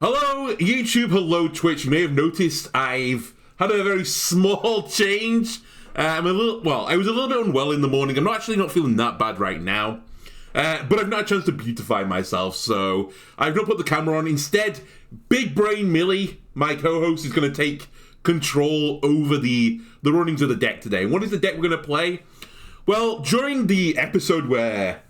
Hello YouTube, hello Twitch. You may have noticed I've had a very small change. I was a little bit unwell in the morning. I'm not feeling that bad right now. But I've not had a chance to beautify myself, so I've not put the camera on. Instead, Big Brain Millie, my co-host, is going to take control over the runnings of the deck today. What is the deck we're going to play? Well, during the episode where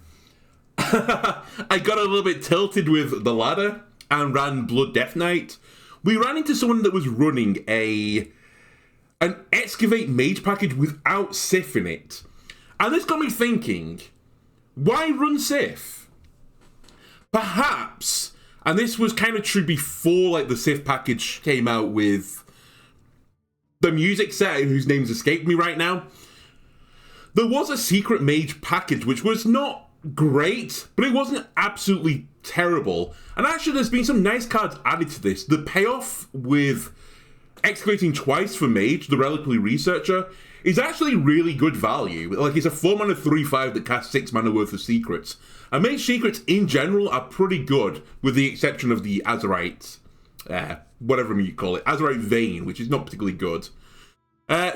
I got a little bit tilted with the ladder and ran Blood Death Knight, we ran into someone that was running an Excavate Mage package without Sif in it. And this got me thinking, why run Sif? Perhaps, and this was kind of true before like the Sif package came out with the music set, whose name's escaped me right now, there was a Secret Mage package which was not great, but it wasn't absolutely terrible. And actually there's been some nice cards added to this. The payoff with excavating twice for Mage, the Reliquary Researcher, is actually really good value. Like, it's a 4-mana 3/5 that casts 6 mana worth of secrets. And Mage secrets in general are pretty good, with the exception of the Azerite, whatever you call it, Azerite Vein, which is not particularly good.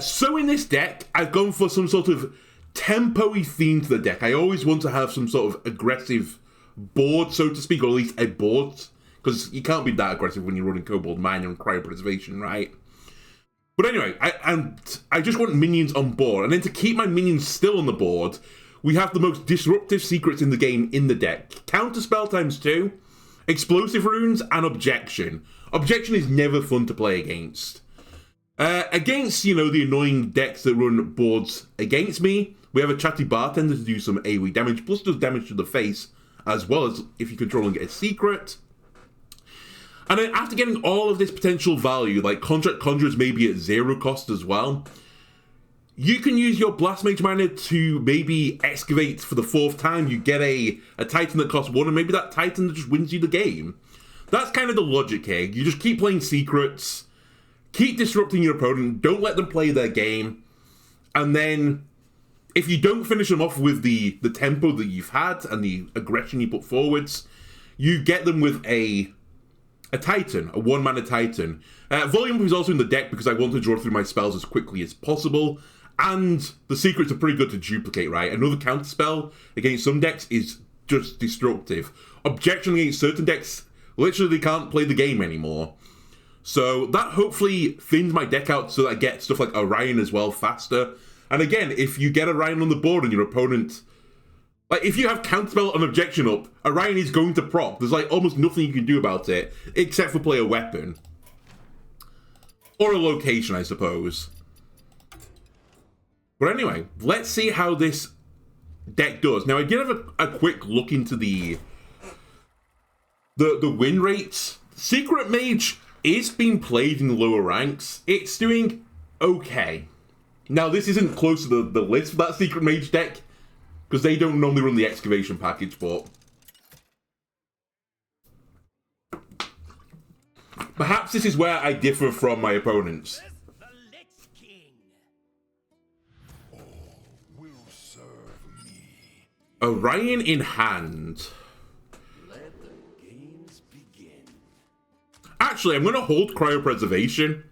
So in this deck, I've gone for some sort of tempo-y theme to the deck. I always want to have some sort of aggressive board, so to speak, or at least a board, because you can't be that aggressive when you're running Kobold Miner and Cryopreservation, right? But anyway, I just want minions on board, and then to keep my minions still on the board, we have the most disruptive secrets in the game in the deck. Counterspell ×2, Explosive Runes, and Objection. Objection is never fun to play against. Against, you know, the annoying decks that run boards against me, we have a Chatty Bartender to do some AoE damage, plus does damage to the face, as well as if you control and get a secret. And then after getting all of this potential value, like Contract Conjurers may be at 0 cost as well, you can use your Blast Mage mana to maybe excavate for the 4th time. You get a Titan that costs 1, and maybe that Titan that just wins you the game. That's kind of the logic here. You just keep playing secrets, keep disrupting your opponent, don't let them play their game, and then if you don't finish them off with the tempo that you've had and the aggression you put forwards, you get them with a Titan, a 1-mana Titan. Volume Up is also in the deck because I want to draw through my spells as quickly as possible, and the secrets are pretty good to duplicate, right? Another counterspell against some decks is just destructive. Objection against certain decks, literally can't play the game anymore. So that hopefully thins my deck out so that I get stuff like Orion as well faster. And again, if you get Orion on the board and your opponent, like, if you have Counterspell and Objection up, Orion is going to proc. There's, like, almost nothing you can do about it, except for play a weapon. Or a location, I suppose. But anyway, let's see how this deck does. Now, I did have a quick look into the win rates. Secret Mage is being played in the lower ranks. It's doing okay. Now, this isn't close to the list for that Secret Mage deck, because they don't normally run the excavation package, but perhaps this is where I differ from my opponents. Orion in hand. Actually, I'm going to hold Cryopreservation.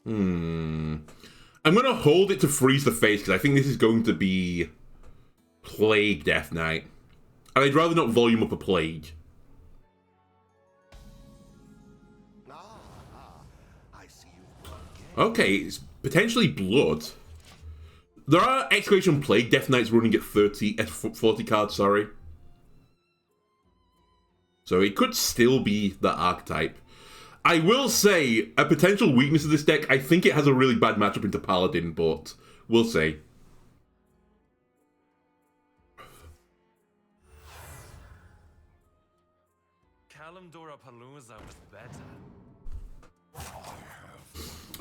I'm going to hold it to freeze the face, because I think this is going to be Plague Death Knight. And I'd rather not volume up a Plague. Okay, it's potentially Blood. There are Excavation Plague Death Knights running at 40 cards, sorry. So it could still be the archetype. I will say, a potential weakness of this deck, I think it has a really bad matchup into Paladin, but we'll see.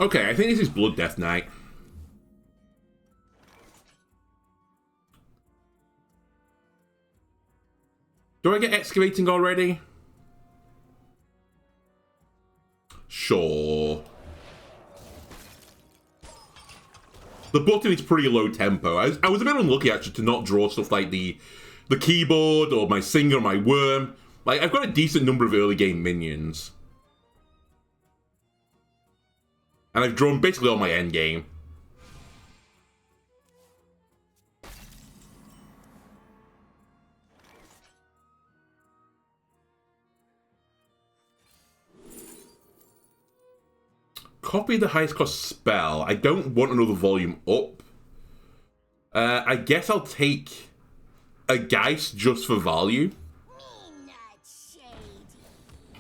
Okay, I think this is Blood Death Knight. Do I get Excavating already? Sure. The button is pretty low tempo. I was a bit unlucky actually to not draw stuff like the keyboard or my singer or my worm. Like, I've got a decent number of early game minions. And I've drawn basically all my end game. Copy the highest cost spell. I don't want another volume up. I guess I'll take a Geist just for value.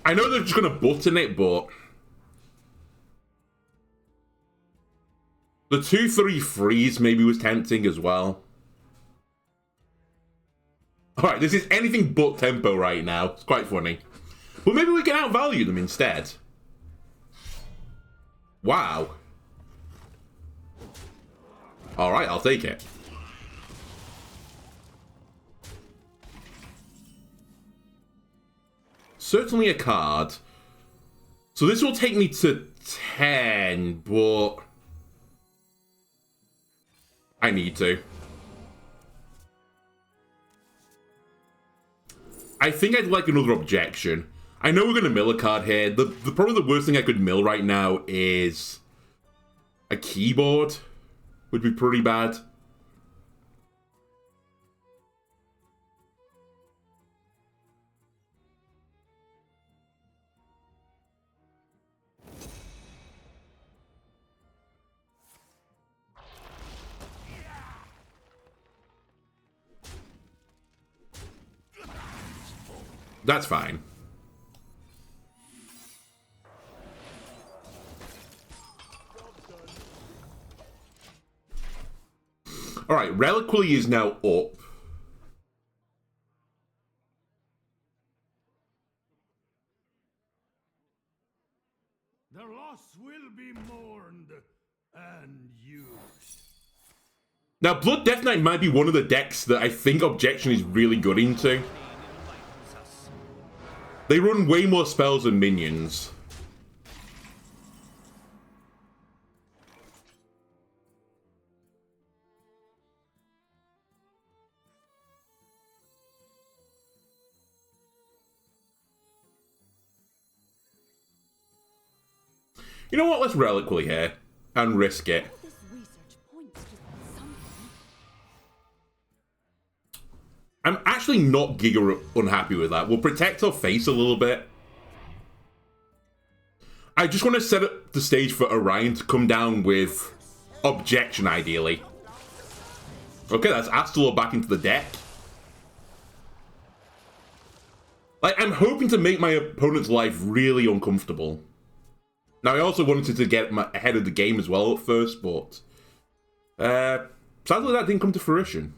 I know they're just going to button it, but... The 2-3 freeze maybe was tempting as well. Alright, this is anything but tempo right now. It's quite funny. Well, maybe we can outvalue them instead. Wow. Alright, I'll take it. Certainly a card. So this will take me to 10, but... I need to. I think I'd like another objection. I know we're going to mill a card here. Probably the worst thing I could mill right now is a keyboard. Would be pretty bad. That's fine. Alright, Reliquary is now up. Their loss will be mourned and used. Now, Blood Death Knight might be one of the decks that I think Objection is really good into. They run way more spells than minions. You know what? Let's Reliquary here and risk it. I'm actually not giga unhappy with that. We'll protect our face a little bit. I just want to set up the stage for Orion to come down with Objection, ideally. Okay, that's Astalor back into the deck. Like, I'm hoping to make my opponent's life really uncomfortable. Now, I also wanted to get ahead of the game as well at first, but... sadly, that didn't come to fruition.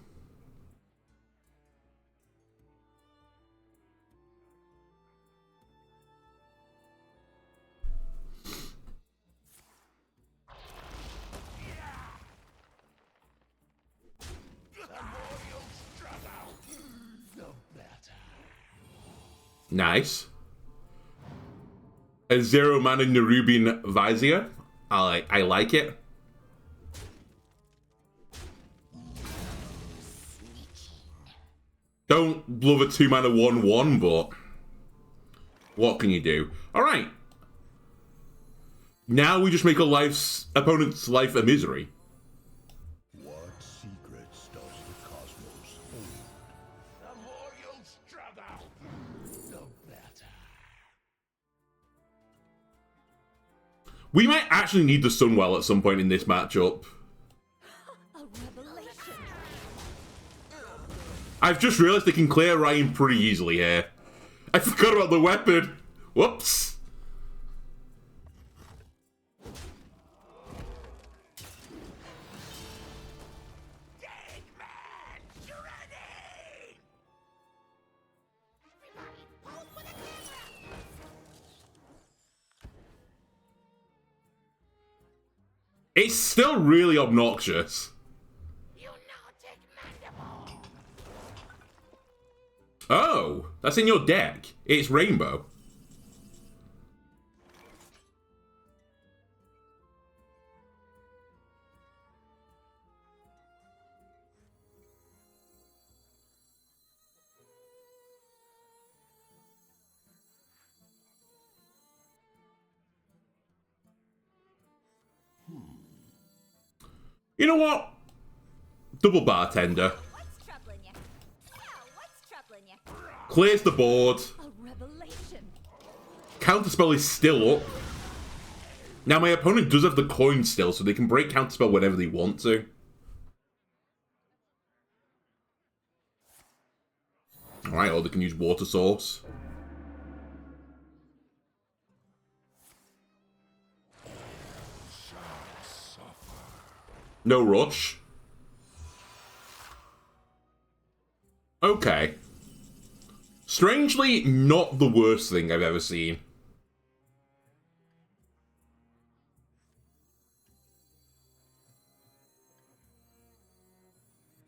Nice. A 0-mana Nerubian Vizier. I like it. Don't love a 2-mana 1/1, but what can you do? Alright. Now we just make our opponent's life a misery. What secrets does the cosmos hold? The more you struggle, the better. We might actually need the Sunwell at some point in this matchup. I've just realised they can clear Ryan pretty easily here. I forgot about the weapon. Whoops. It's still really obnoxious. Oh, that's in your deck. It's Rainbow. You know what? Double bartender. What's troubling you? Now, what's troubling you? Clears the board. A revelation. Counterspell is still up. Now my opponent does have the coin still, so they can break counterspell whenever they want to. Alright, or they can use water source. No rush. Okay. Strangely, not the worst thing I've ever seen.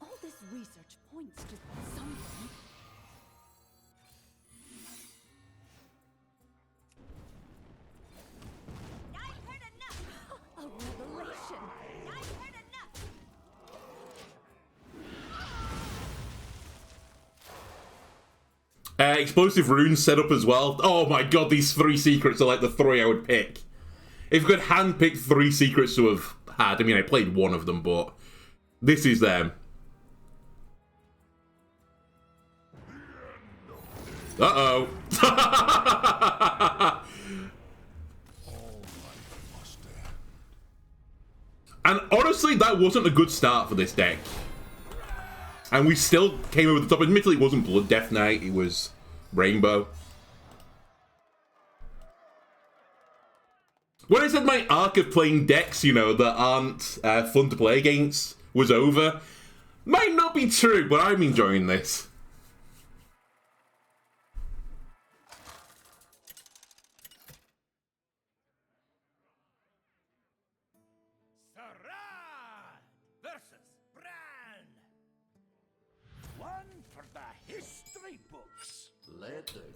All this research points to something. I've heard enough. A revelation. I've heard enough. Explosive runes set up as well. Oh my god, these 3 secrets are like the 3 I would pick. If I could handpick 3 secrets to have had, I mean, I played one of them, but this is them. Uh-oh. And honestly, that wasn't a good start for this deck. And we still came over the top. Admittedly, it wasn't Blood Death Knight, it was Rainbow. When I said my arc of playing decks, you know, that aren't fun to play against was over, might not be true, but I'm enjoying this. Sarad versus Bran. One for the history books.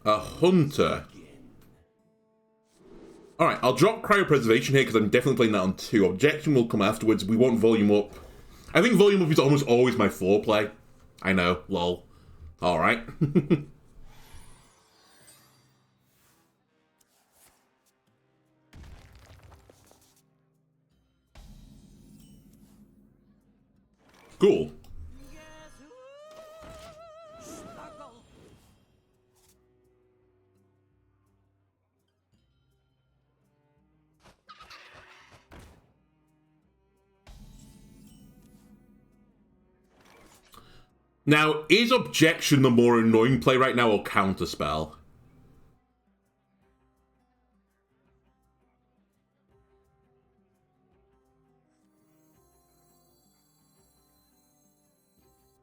A hunter. Alright, I'll drop cryopreservation here because I'm definitely playing that on 2. Objection will come afterwards. We want volume up. I think volume up is almost always my foreplay. I know, lol. Alright. Cool. Now, is Objection the more annoying play right now, or Counterspell?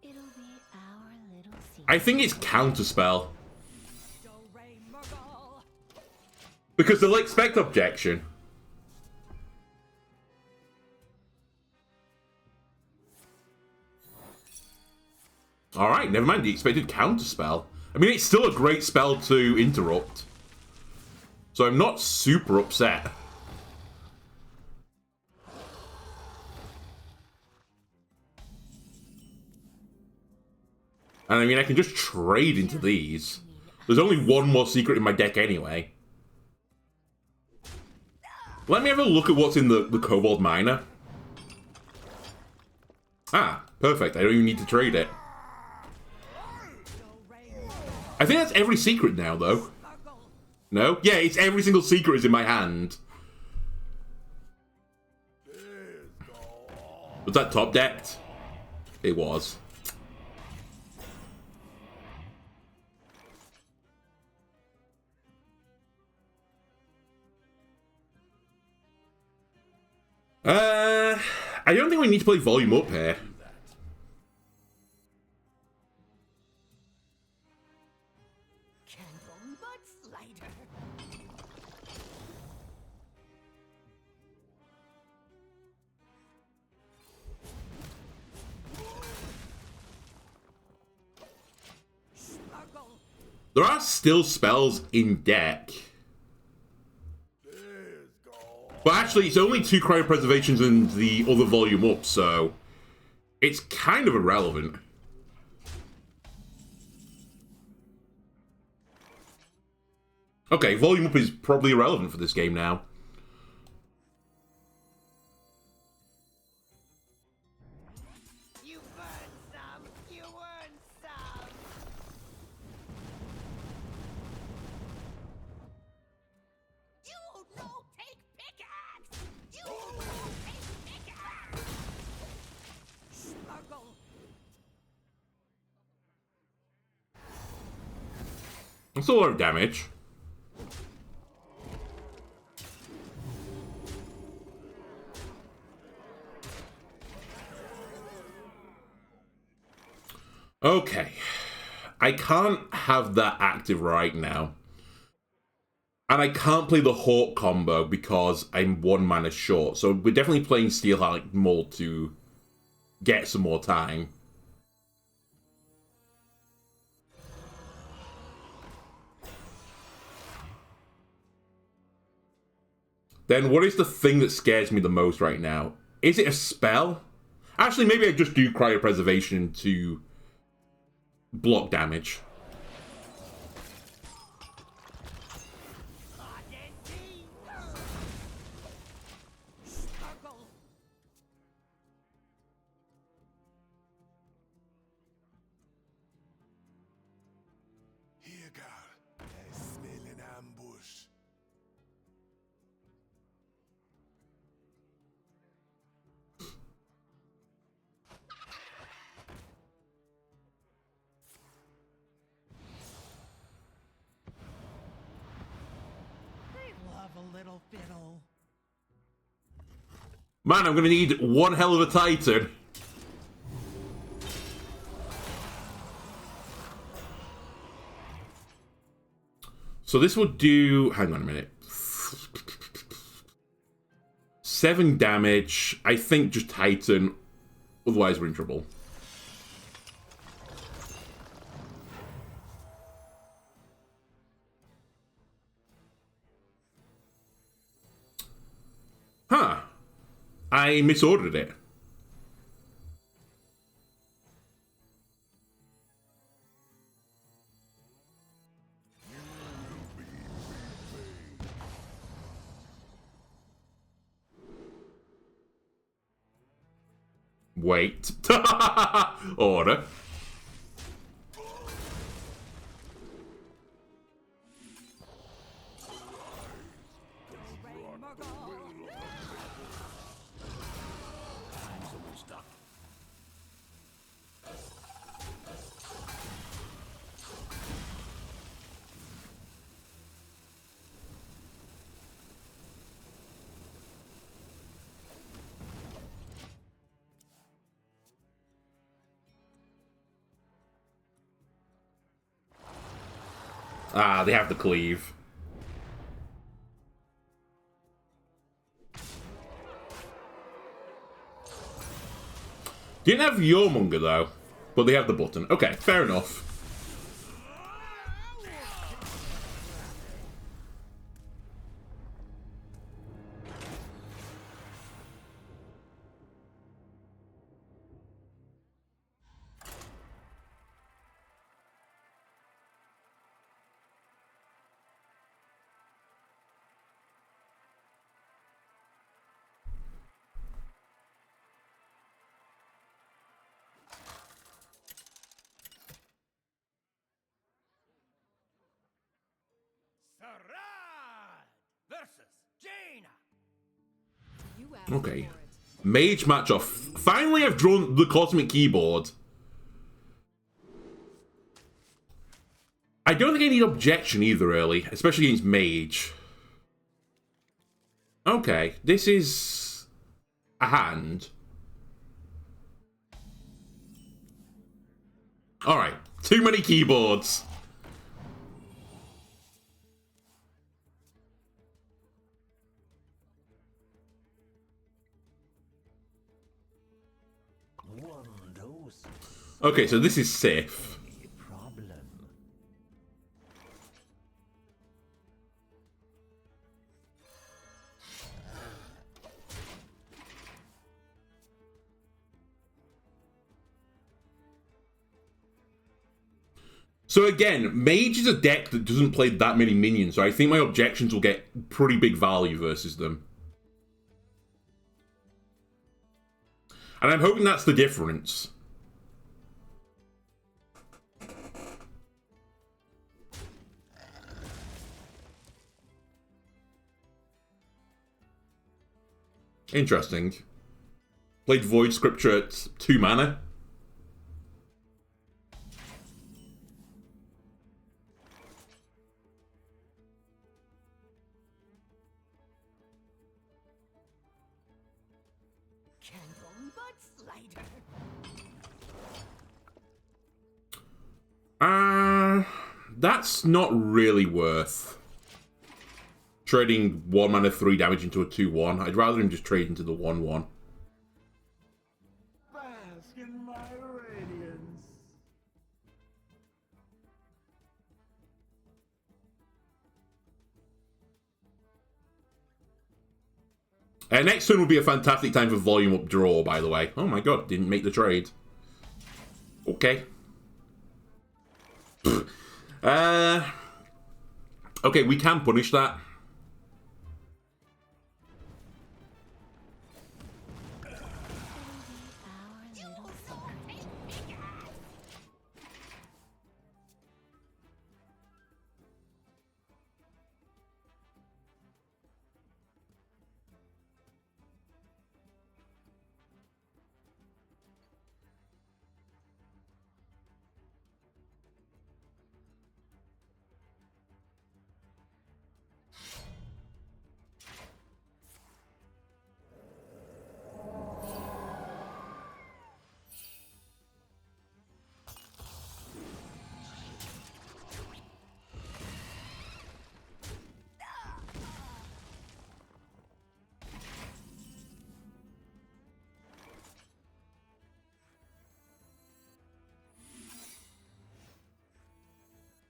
It'll be our little secret. I think it's Counterspell. Because they'll expect Objection. Alright, never mind the expected Counterspell. I mean, it's still a great spell to interrupt. So I'm not super upset. And I mean, I can just trade into these. There's only one more secret in my deck anyway. Let me have a look at what's in the Kobold Miner. Ah, perfect. I don't even need to trade it. I think that's every secret now, though. No? Yeah, it's every single secret is in my hand. Was that top decked? It was. I don't think we need to play volume up here. There are still spells in deck. But actually, it's only 2 cryopreservations and the other volume up, so it's kind of irrelevant. Okay, volume up is probably irrelevant for this game now. That's a lot of damage. Okay. I can't have that active right now. And I can't play the Hawk combo because I'm 1 mana short. So we're definitely playing Steelheart Mold to get some more time. Then what is the thing that scares me the most right now? Is it a spell? Actually, maybe I just do Cryopreservation to block damage. Here, girl. I smell an ambush. They love a little fiddle. Man, I'm gonna need one hell of a Titan. So this will do... Hang on a minute. 7 damage. I think just Titan. Otherwise we're in trouble. Huh. I misordered it. Wait. Order. Ah, they have the cleave. Didn't have Yormonger though, but they have the button. Okay, fair enough. Sarad versus Jaina. You asked Okay. for it. Mage match off. Finally, I've drawn the Cosmic Keyboard. I don't think I need objection either, really, especially against Mage. Okay, this is a hand. Alright, too many keyboards. Okay, so this is safe. So again, Mage is a deck that doesn't play that many minions, so I think my objections will get pretty big value versus them. And I'm hoping that's the difference. Interesting. Played Void Scripture at 2 mana. Slider. That's not really worth trading 1 mana 3 damage into a 2/1. I'd rather him just trade into the 1/1. Bask in my radiance. Next turn will be a fantastic time for volume up draw, by the way. Oh my god, didn't make the trade. Okay. Okay, we can punish that.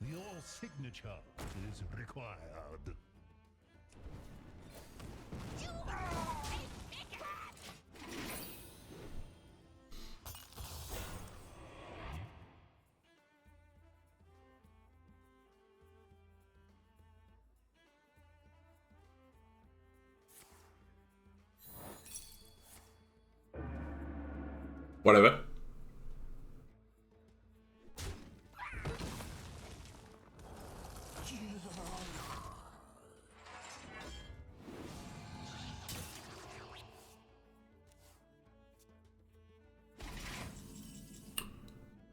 Your signature is required. Whatever.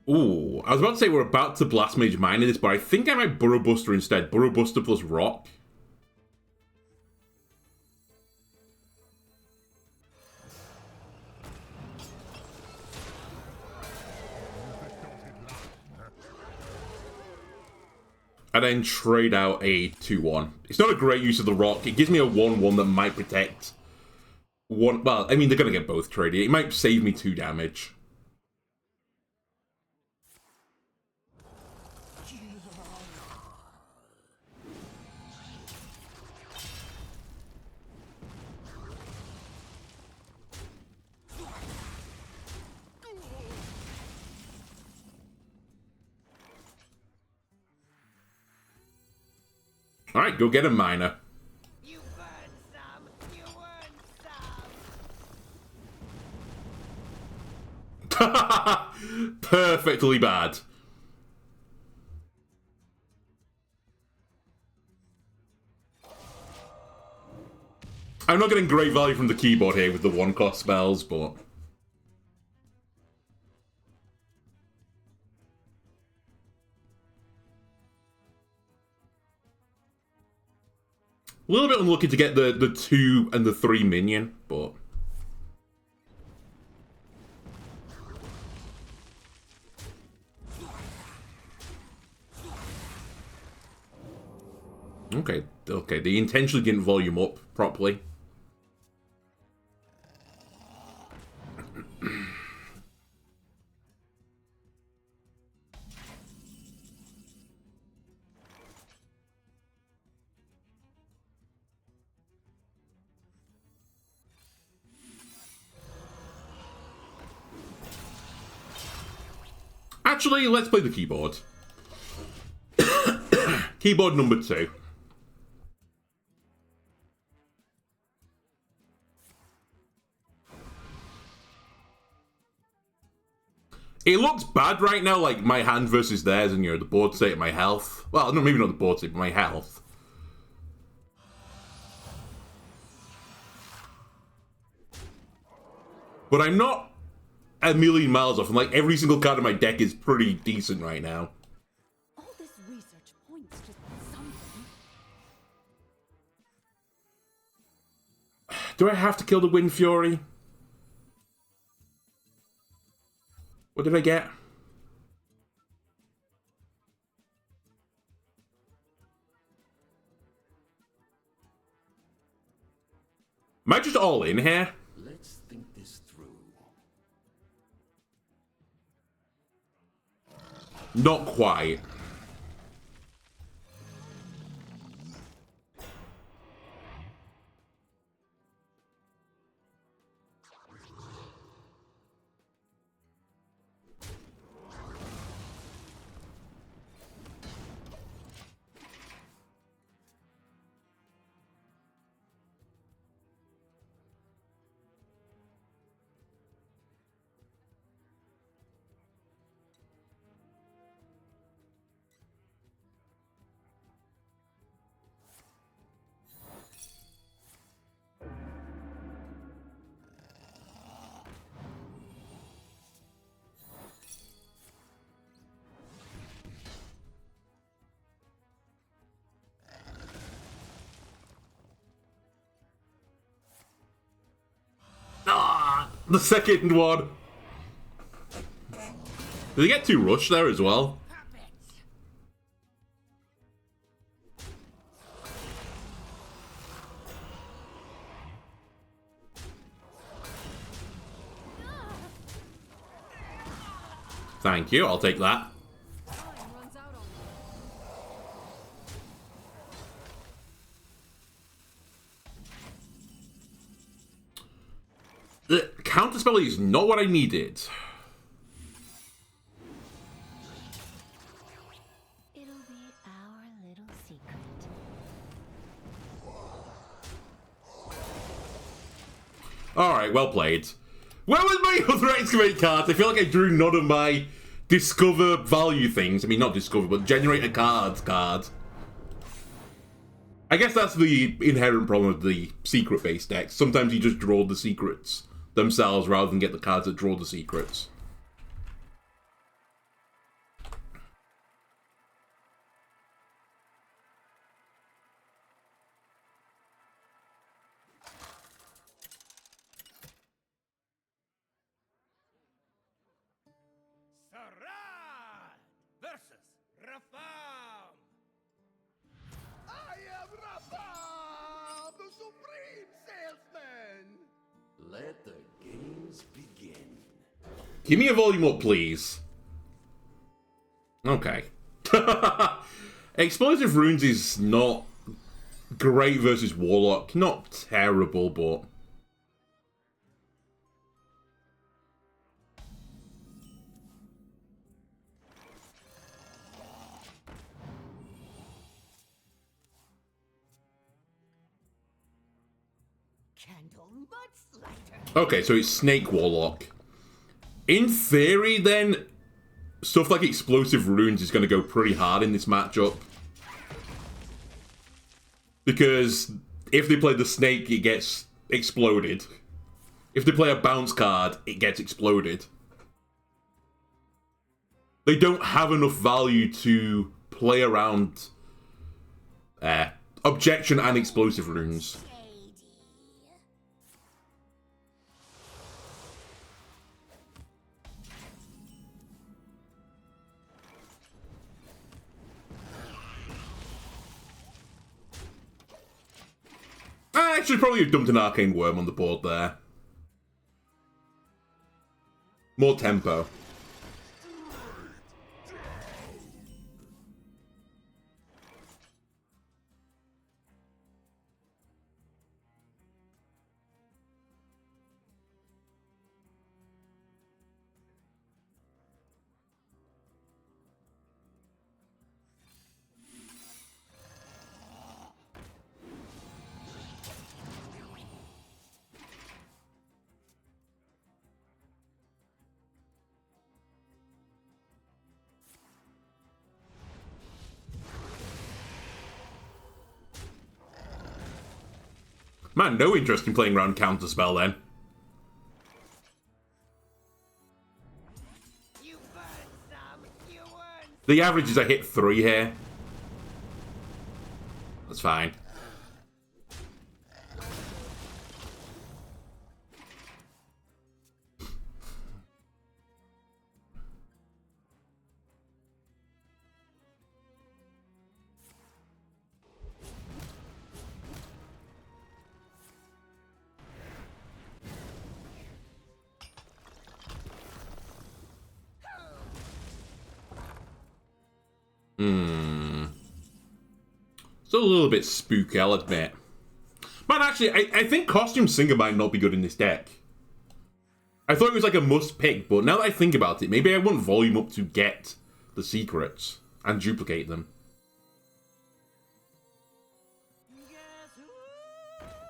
Ooh, I was about to say we're about to Blast Mage Miner this, but I think I might Burrow Buster instead. Burrow Buster plus Rock. And then trade out a 2/1. It's not a great use of the Rock. It gives me a 1/1 that might protect one. Well, I mean, they're going to get both traded. It might save me 2 damage. Alright, go get a miner. You burn some, you earn some. Perfectly bad. I'm not getting great value from the keyboard here with the 1-cost spells, but... a little bit unlucky to get the 2 and the 3 minion, but... Okay, they intentionally didn't volume up properly. Actually, let's play the keyboard. Keyboard number 2. It looks bad right now, like my hand versus theirs, and the board state of my health. Well, no, maybe not the board state, but my health. But I'm not a million miles off, and like every single card in my deck is pretty decent right now. All this research points to something. Do I have to kill the Wind Fury? did I get? Am I just all in here? Let's think this through. Not quite. Ah, the second one. Did he get too rushed there as well? Thank you, I'll take that. The counterspell is not what I needed. It'll be our little secret. Alright, well played. Where was my other excavate card? I feel like I drew none of my discover value things. I mean, not discover, but generate a card. I guess that's the inherent problem of the secret-based decks. Sometimes you just draw the secrets themselves rather than get the cards that draw the secrets. Sarad versus Rafam. I am Rafam, the supreme salesman. Let the games begin. Give me a volume up, please. Okay. Explosive Runes is not great versus Warlock. Not terrible, but... Candle Mudslider. Okay, so it's Snake Warlock. In theory, then, stuff like Explosive Runes is going to go pretty hard in this matchup. Because if they play the Snake, it gets exploded. If they play a Bounce card, it gets exploded. They don't have enough value to play around Objection and Explosive Runes. I should probably have dumped an Arcane Wyrm on the board there. More tempo. Man, no interest in playing around Counterspell then. You burn some, you earn. The average is I hit 3 here. That's fine. Still a little bit spooky, I'll admit. Man, actually, I think Costume Singer might not be good in this deck. I thought it was like a must pick, but now that I think about it, maybe I want volume up to get the secrets and duplicate them.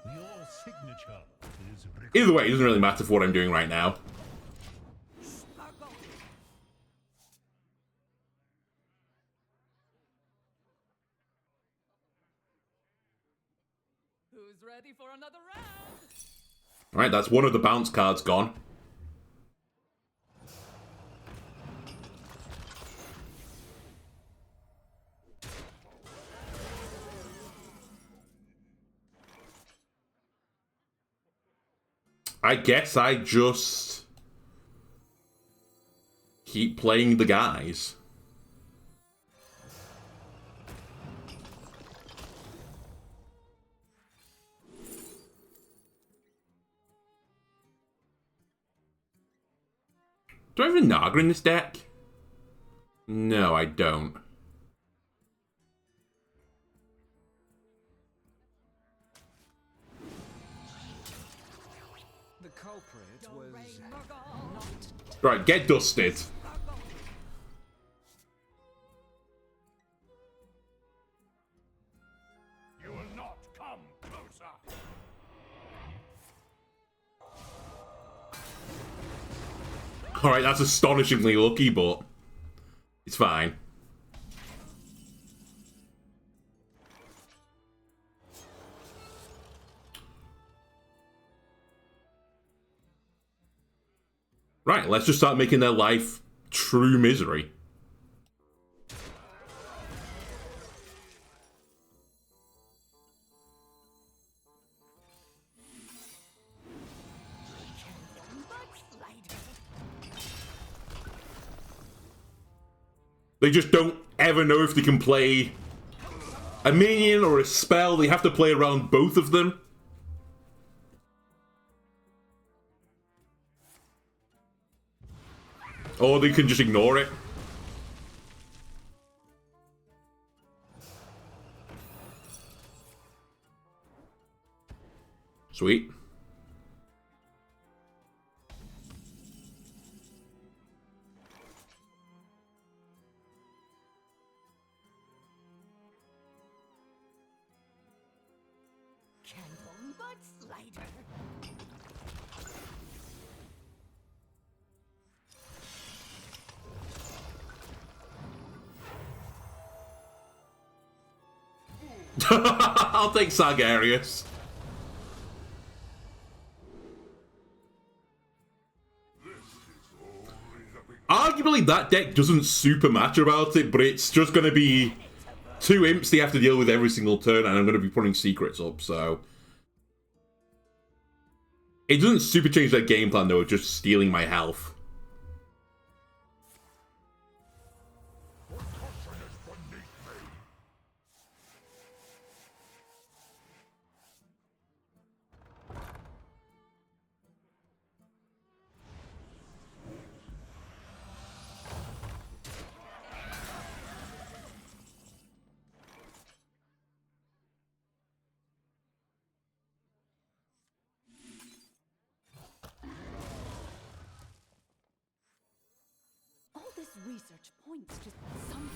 Your signature is Either way, it doesn't really matter for what I'm doing right now. Who's ready for another round? Alright, that's one of the bounce cards gone. I guess I just keep playing the guys. Do I have a Naga in this deck? No, I don't. The culprit was Right, get dusted. You will not come closer. Alright, that's astonishingly lucky, but it's fine. Right, let's just start making their life true misery. They just don't ever know if they can play a minion or a spell. They have to play around both of them. Or they can just ignore it. Sweet. I'll take Sargarius. Arguably, that deck doesn't super matter about it, but it's just going to be 2 imps they have to deal with every single turn, and I'm going to be putting secrets up, so... It doesn't super change their game plan, though, just stealing my health. This research points to something.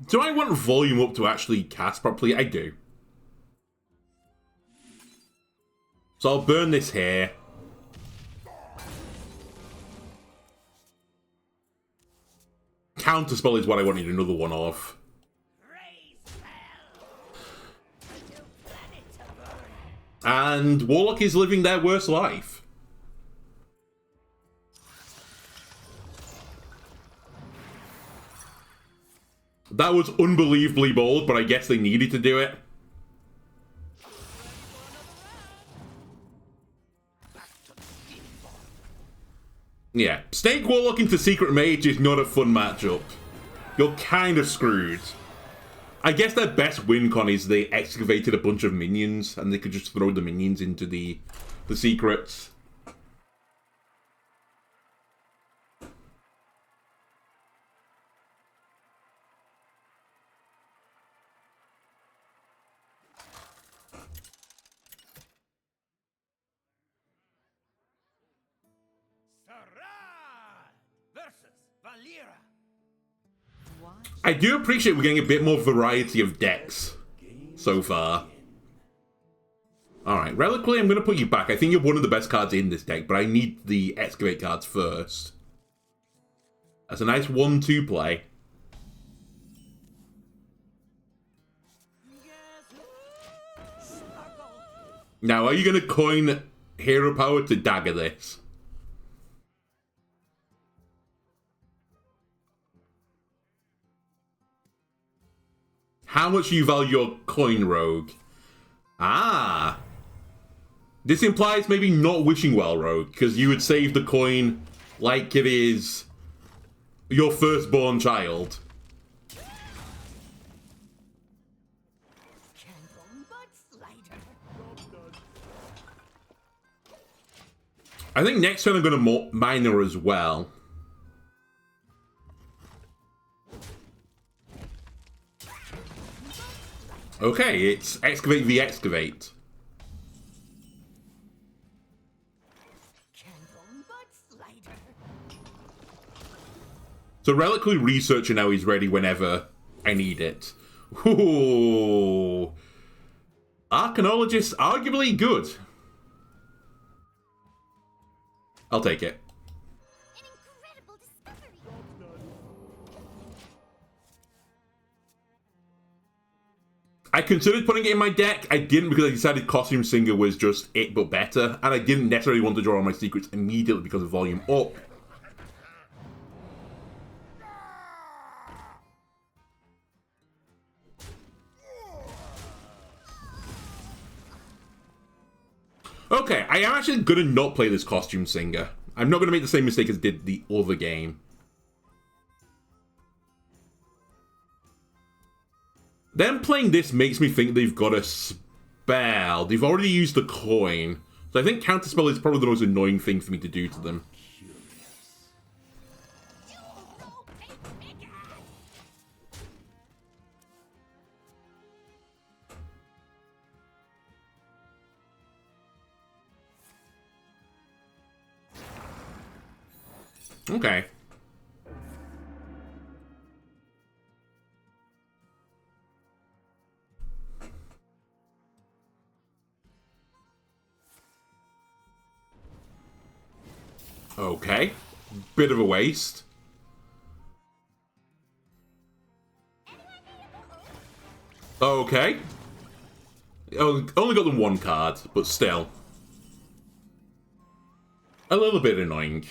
Do I want volume up to actually cast properly? I do. So I'll burn this here. Counterspell is what I wanted another one of. And Warlock is living their worst life. That was unbelievably bold, but I guess they needed to do it. Yeah, Snake Warlock into Secret Mage is not a fun matchup. you're kind of screwed. I guess their best win con is they excavated a bunch of minions and they could just throw the minions into the secrets. I do appreciate we're getting a bit more variety of decks so far. Alright, Reliquary, I'm going to put you back. I think you're one of the best cards in this deck, but I need the Excavate cards first. That's a nice 1-2 play. Now, are you going to coin Hero Power to dagger this? How much do you value your coin, Rogue? Ah. This implies maybe not wishing well, Rogue, because you would save the coin like it is your firstborn child. I think next turn I'm going to miner as well. Okay, it's Excavate v Excavate. So Reliquary Researcher now is ready whenever I need it. Ooh. Arcanologist, arguably good. I'll take it. An incredible discovery. I considered putting it in my deck. I didn't because I decided Costume Singer was just it but better. And I didn't necessarily want to draw on my secrets immediately because of volume up. Okay, I am actually going to not play this Costume Singer. I'm not going to make the same mistake as I did the other game. Them playing this makes me think they've got a spell. They've already used the coin. So I think Counterspell is probably the most annoying thing for me to do to them. Okay. Okay. Bit of a waste. Okay. Oh, only got them one card, but still. A little bit annoying.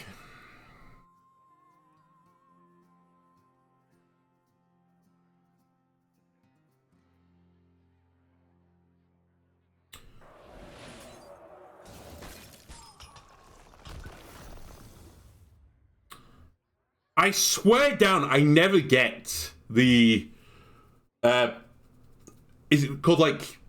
I swear down, I never get the, is it called like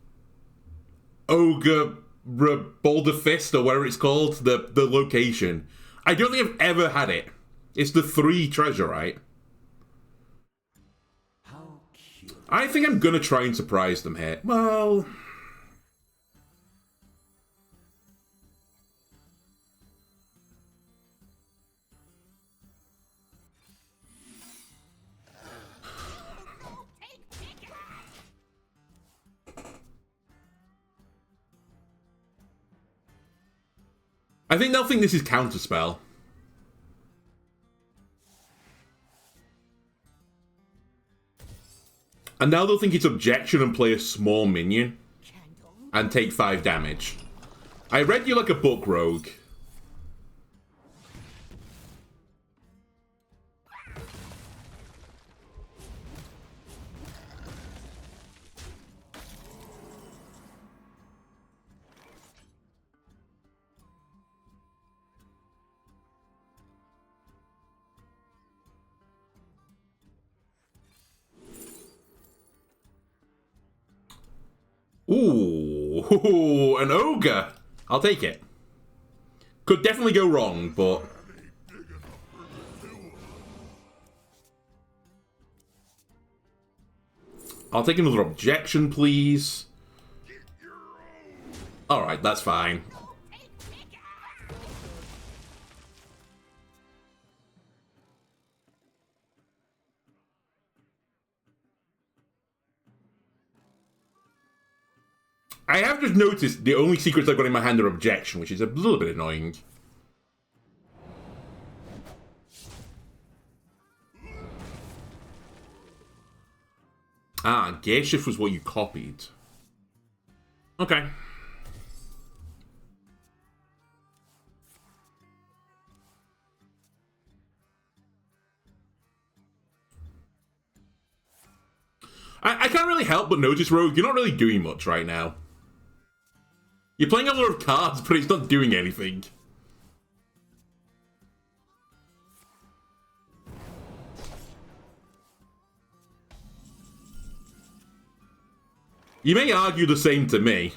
Ogre Boulder Fist or whatever it's called? The location. I don't think I've ever had it. It's the 3 treasure, right? How cute. I think I'm gonna try and surprise them here. Well... I think they'll think this is Counterspell. And now they'll think it's Objection and play a small minion. And take 5 damage. I read you like a book, Rogue. Ooh, an ogre. I'll take it. Could definitely go wrong, but... I'll take another objection, please. Alright, that's fine. I have just noticed the only secrets I've got in my hand are objection, which is a little bit annoying. Ah, gear shift was what you copied. Okay. I can't really help but notice, Rogue, you're not really doing much right now. You're playing a lot of cards, but it's not doing anything. You may argue the same to me.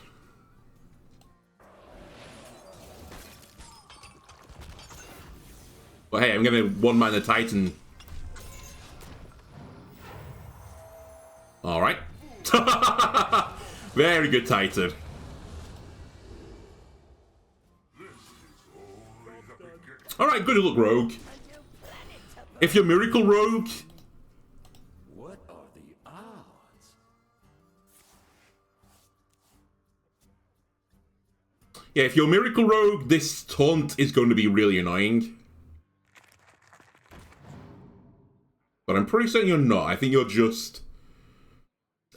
But hey, I'm gonna one-mana Titan. Alright. Very good, Titan. Alright, good look, Rogue. If you're Miracle Rogue... What are the odds? Yeah, if you're Miracle Rogue, this taunt is going to be really annoying. But I'm pretty certain you're not. I think you're just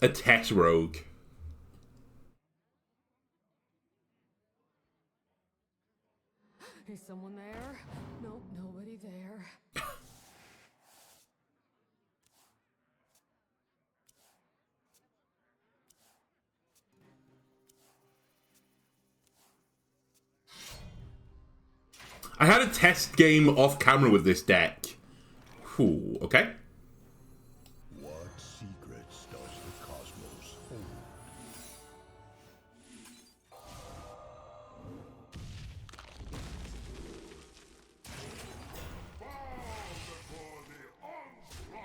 a test rogue. Is someone there? Nope, nobody there. I had a test game off camera with this deck. Ooh, okay. What secrets does the cosmos hold?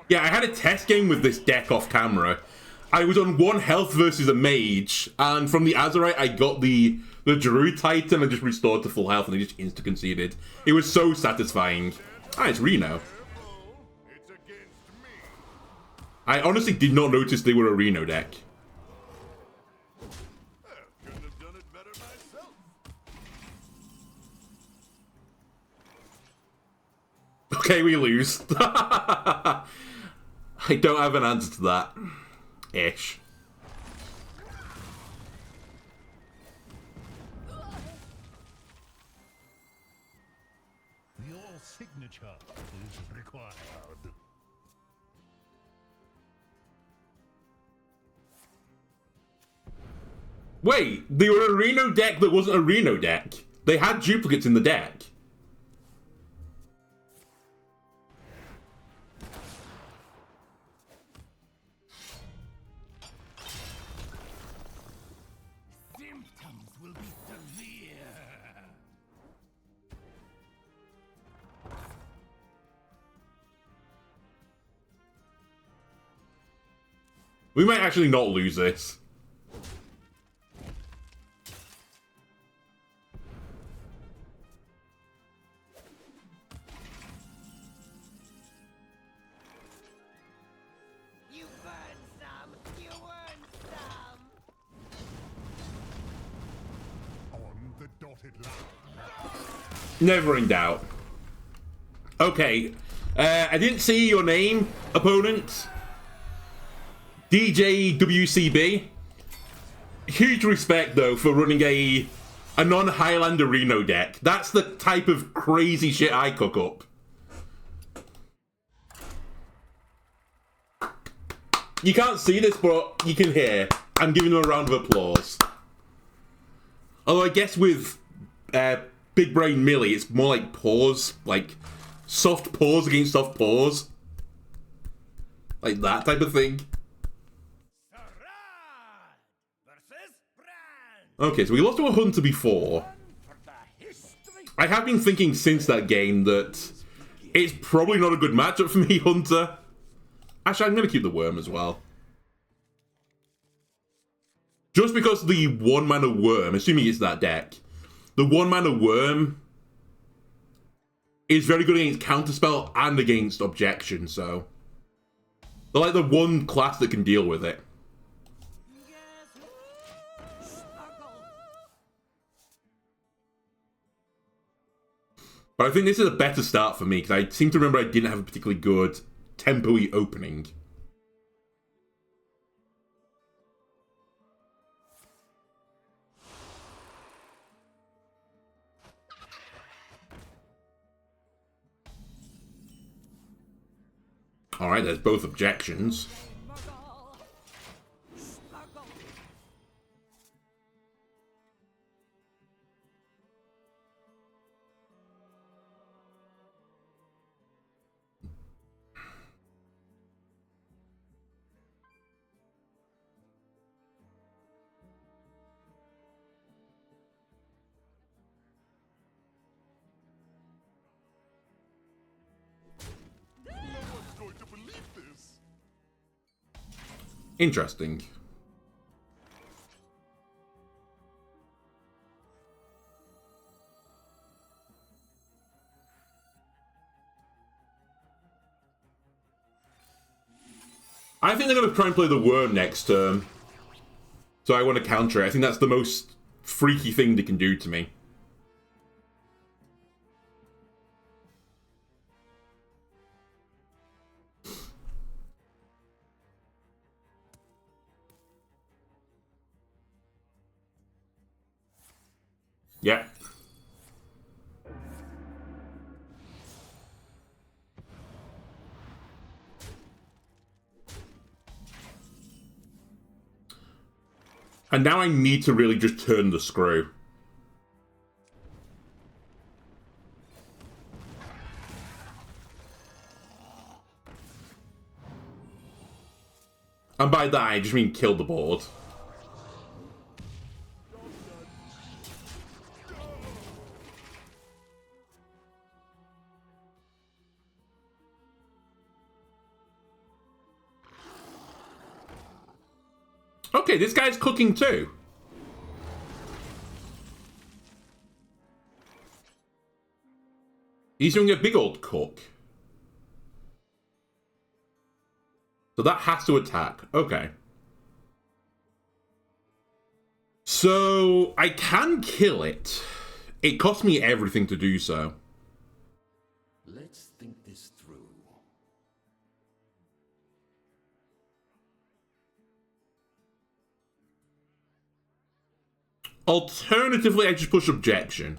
Yeah, I had a test game with this deck off camera. I was on 1 health versus a mage, and from the Azurite I got the Druid Titan and just restored to full health, and they just insta-conceded. It was so satisfying. Ah, it's Reno. I honestly did not notice they were a Reno deck. Couldn't have done it better myself. Okay, we lose. I don't have an answer to that. Ish. Your signature is required. Wait, they were a Reno deck that wasn't a Reno deck. They had duplicates in the deck. Symptoms will be severe. We might actually not lose this. You burn some, you earn some. On the dotted line. Never in doubt. Okay. I didn't see your name, opponent. DJ WCB. Huge respect, though, for running a non-Highlander Reno deck. That's the type of crazy shit I cook up. You can't see this, but you can hear. I'm giving them a round of applause. Although I guess with Big Brain Millie, it's more like paws. Like, soft paws against soft paws. Like that type of thing. Sarad versus Okay, so we lost to a hunter before. I have been thinking since that game that it's probably not a good matchup for me, hunter. Actually, I'm going to keep the worm as well. Just because the 1-mana worm, assuming it's that deck, the 1-mana worm is very good against counterspell and against objection, so they're like the one class that can deal with it. But I think this is a better start for me, because I seem to remember I didn't have a particularly good tempo-y opening. Alright, there's both objections. Interesting. I think they're going to try and play the worm next turn. So I want to counter it. I think that's the most freaky thing they can do to me. Yeah. And now I need to really just turn the screw. And by that, I just mean kill the board. Okay, this guy's cooking too. He's doing a big old cook. So that has to attack. Okay. So I can kill it. It cost me everything to do so. Let's think this through. Alternatively, I just push objection.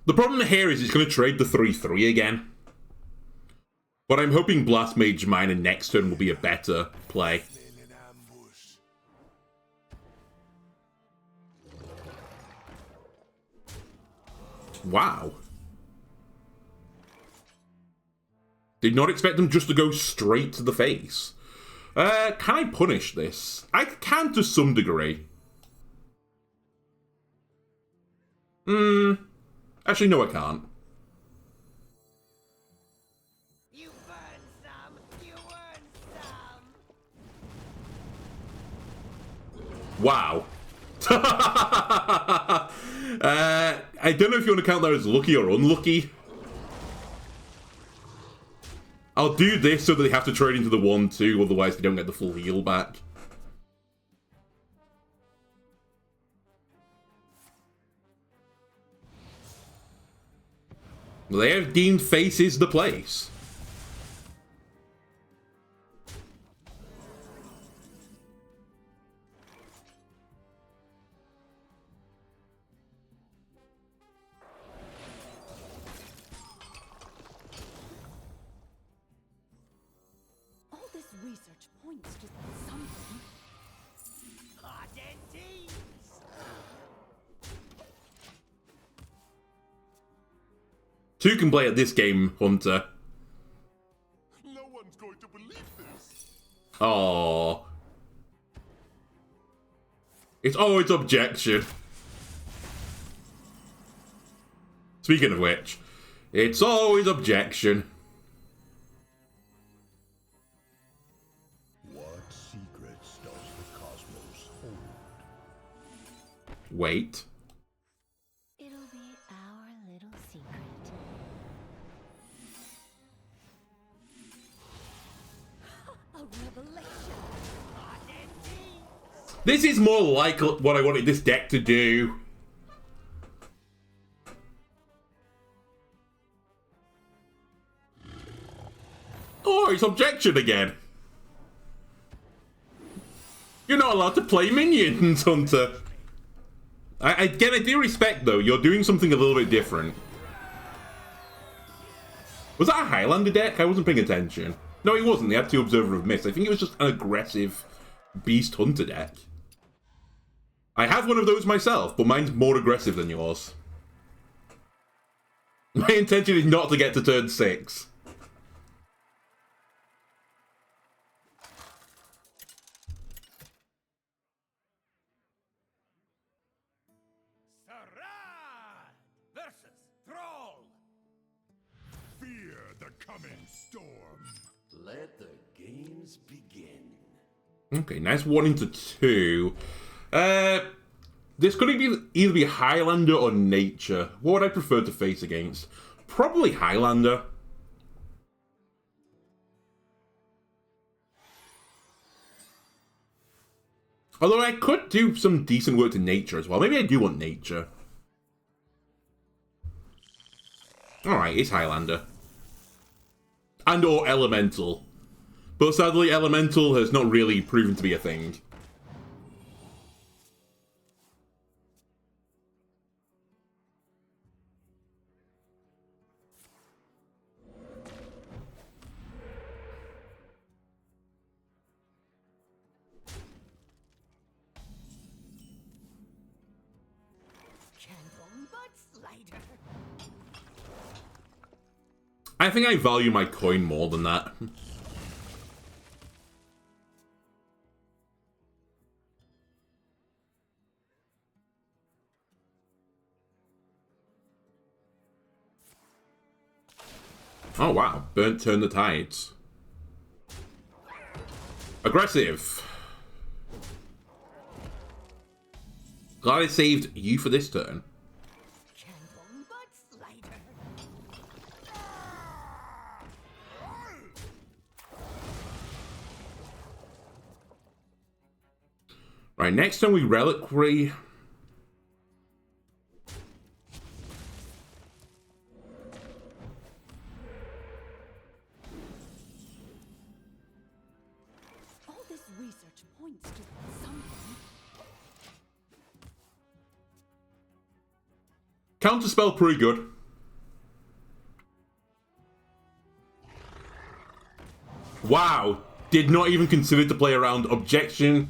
The problem here is it's going to trade the 3/3 again. But I'm hoping Blast Mage Miner next turn will be a better play. Wow. Did not expect them just to go straight to the face. Can I punish this? I can to some degree. Actually, no, I can't. You burn some, you earn some. Wow. I don't know if you want to count that as lucky or unlucky. I'll do this so that they have to trade into the 1/2, otherwise they don't get the full heal back. They have deemed face is the place. All this research points to something. Two can play at this game, Hunter. No one's going to believe this. Oh, it's always objection. Speaking of which, it's always objection. What secrets does the cosmos hold? Wait. It'll be our little secret. A revelation. This is more like what I wanted this deck to do. Oh, it's objection again. You're not allowed to play minions, Hunter. Again, I do respect, though. You're doing something a little bit different. Was that a Highlander deck? I wasn't paying attention. No, it wasn't. They had 2 Observer of Mist. I think it was just an aggressive Beast Hunter deck. I have one of those myself, but mine's more aggressive than yours. My intention is not to get to turn 6. Sarad versus Thrall. Fear the coming storm. Let the games begin. Okay, nice 1 into 2. This could either be Highlander or Nature. What would I prefer to face against? Probably Highlander. Although I could do some decent work to Nature as well. Maybe I do want Nature. Alright, it's Highlander. And or Elemental. But sadly, Elemental has not really proven to be a thing. Candle butt slider. I think I value my coin more than that. Oh wow, Burnt Turn the Tides. Aggressive. Glad I saved you for this turn. Candle butt slider. Right, next turn we Reliquary. All this research points to something. Counterspell pretty good. Wow, did not even consider to play around Objection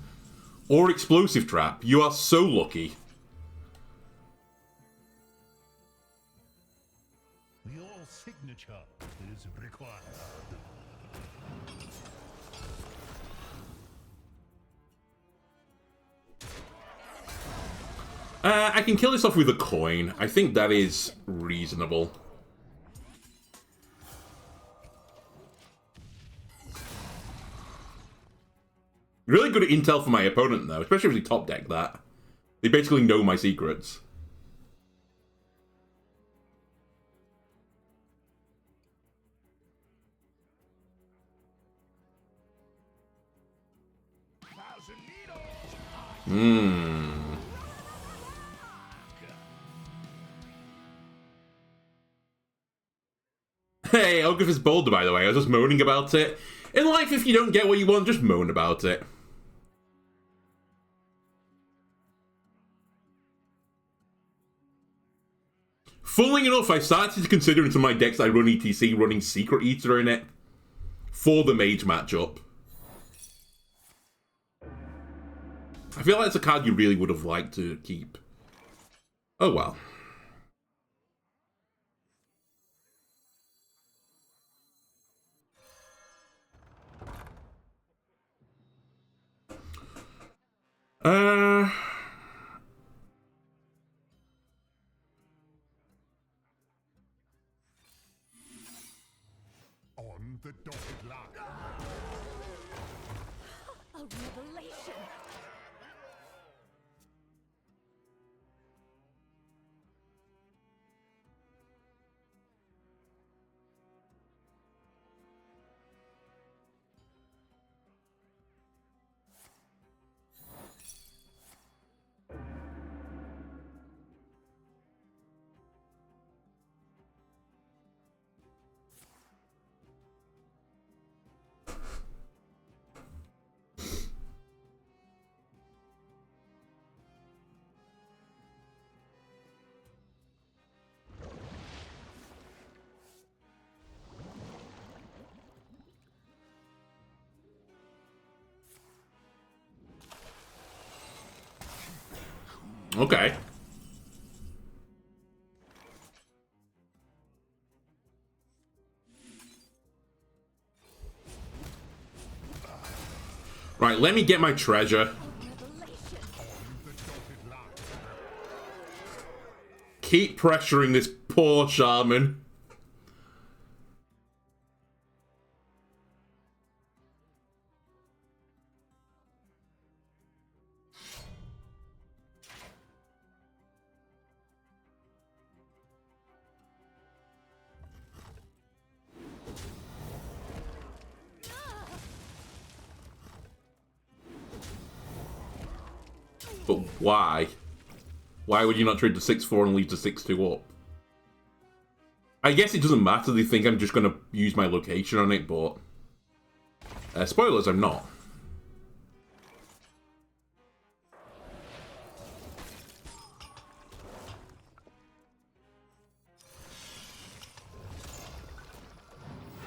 or Explosive Trap. You are so lucky. Your signature is required. I can kill this off with a coin. I think that is reasonable. Really good intel for my opponent, though, especially if they top deck that. They basically know my secrets. Hey, Ogriff's Boulder, by the way. I was just moaning about it. In life, if you don't get what you want, just moan about it. Funnily enough, I started to consider in some of my decks I run ETC running Secret Eater in it for the Mage matchup. I feel like it's a card you really would have liked to keep. Oh well. Uh, On the dotted line. A revelation. okay. Right, let me get my treasure. Revelation. Keep pressuring this poor shaman. But why? Why would you not trade the 6-4 and leave the 6-2 up? I guess it doesn't matter. They think I'm just going to use my location on it, but... spoilers, I'm not.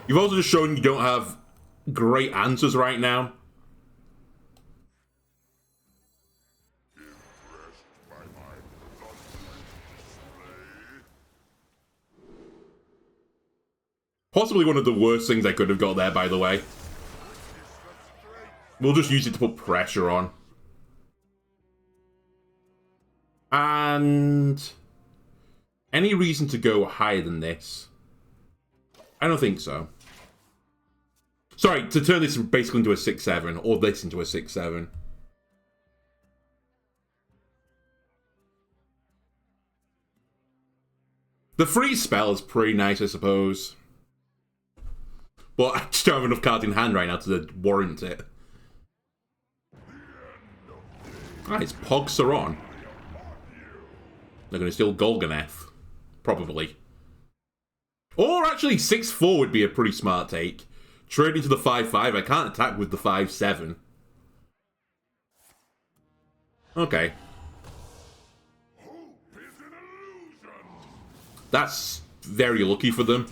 You've also just shown you don't have great answers right now. Possibly one of the worst things I could have got there, by the way. We'll just use it to put pressure on. And... any reason to go higher than this? I don't think so. Sorry, to turn this basically into a 6-7, or this into a 6-7. The freeze spell is pretty nice, I suppose. But I just don't have enough cards in hand right now to warrant it. Ah, it's Pogs are on. They're going to steal Golganeth. Probably. Or actually, 6-4 would be a pretty smart take. Trade into the 5-5. I can't attack with the 5-7. Okay. That's very lucky for them.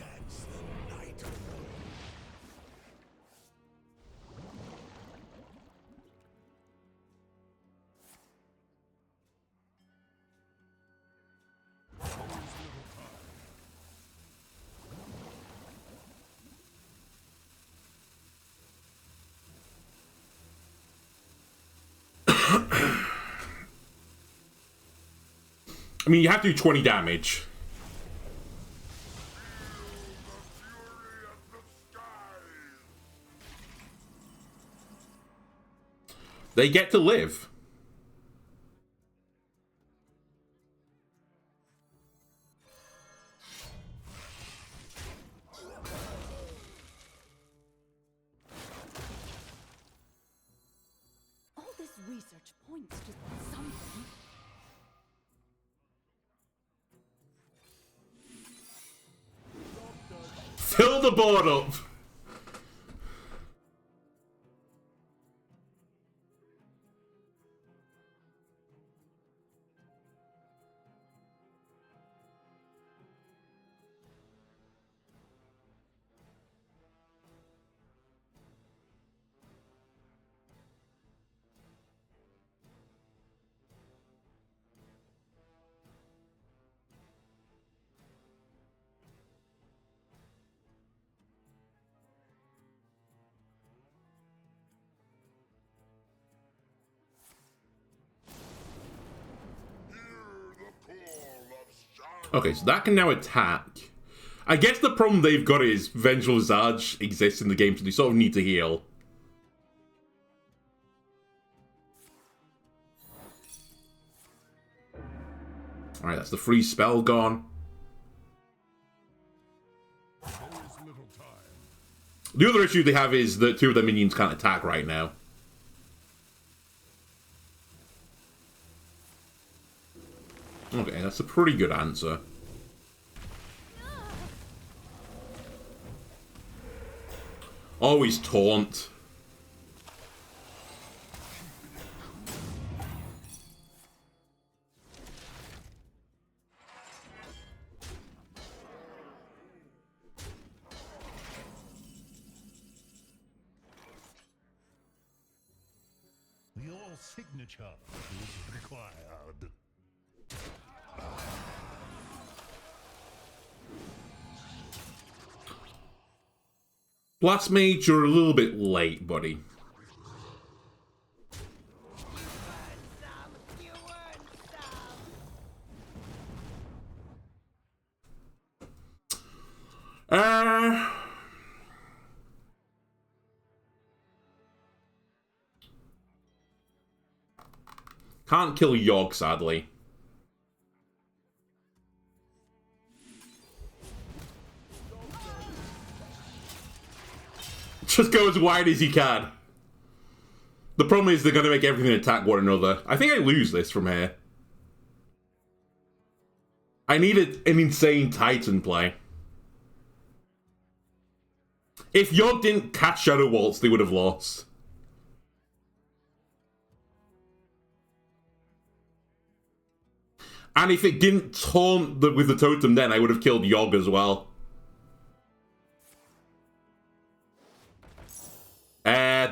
I mean, you have to do 20 damage. They get to live. All this research points to something. Fill the board up. Okay, so that can now attack. I guess the problem they've got is Vengeful Visage exists in the game, so they sort of need to heal. Alright, that's the free spell gone. The other issue they have is that 2 of their minions can't attack right now. Okay, that's a pretty good answer. Always taunt. Your signature is required. Blast Mage, you're a little bit late, buddy. Can't kill Yogg, sadly. Just go as wide as you can. The problem is they're going to make everything attack one another. I think I lose this from here. I needed an insane Titan play. If Yogg didn't catch Shadow Waltz, they would have lost. And if it didn't taunt with the totem then, I would have killed Yogg as well.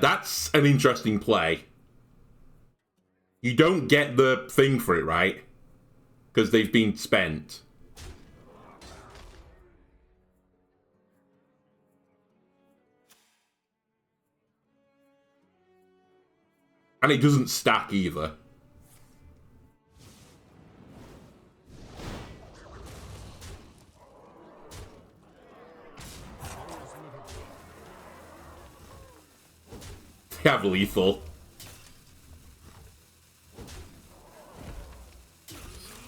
That's an interesting play. You don't get the thing for it, right? Because they've been spent. And it doesn't stack either. They have lethal.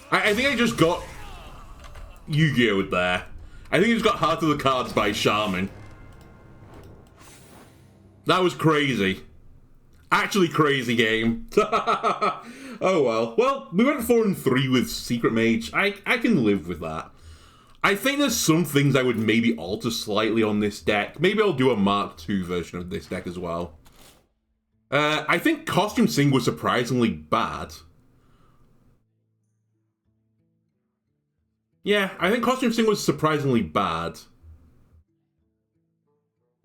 I think I just got Yu-Gi-Oh! There. I think I just got Heart of the Cards by Shaman. That was crazy. Actually crazy game. Oh well. Well, we went 4-3 with Secret Mage. I can live with that. I think there's some things I would maybe alter slightly on this deck. Maybe I'll do a Mark II version of this deck as well. I think Costume Sing was surprisingly bad. Yeah, I think Costume Sing was surprisingly bad.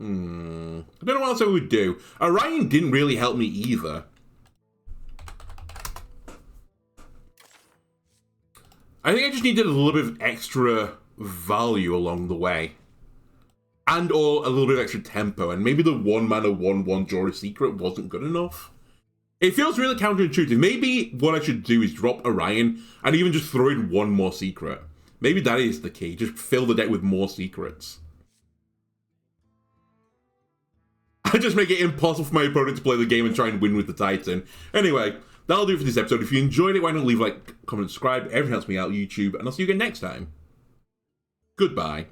I don't know what else I would do. Orion didn't really help me either. I think I just needed a little bit of extra value along the way. And or a little bit of extra tempo, and maybe the 1-mana 1/1 draw a secret wasn't good enough. It feels really counterintuitive. Maybe what I should do is drop Orion and even just throw in one more secret. Maybe that is the key. Just fill the deck with more secrets. I just make it impossible for my opponent to play the game and try and win with the Titan. Anyway, that'll do it for this episode. If you enjoyed it, why not leave a like, comment, subscribe. Everything helps me out on YouTube, and I'll see you again next time. Goodbye.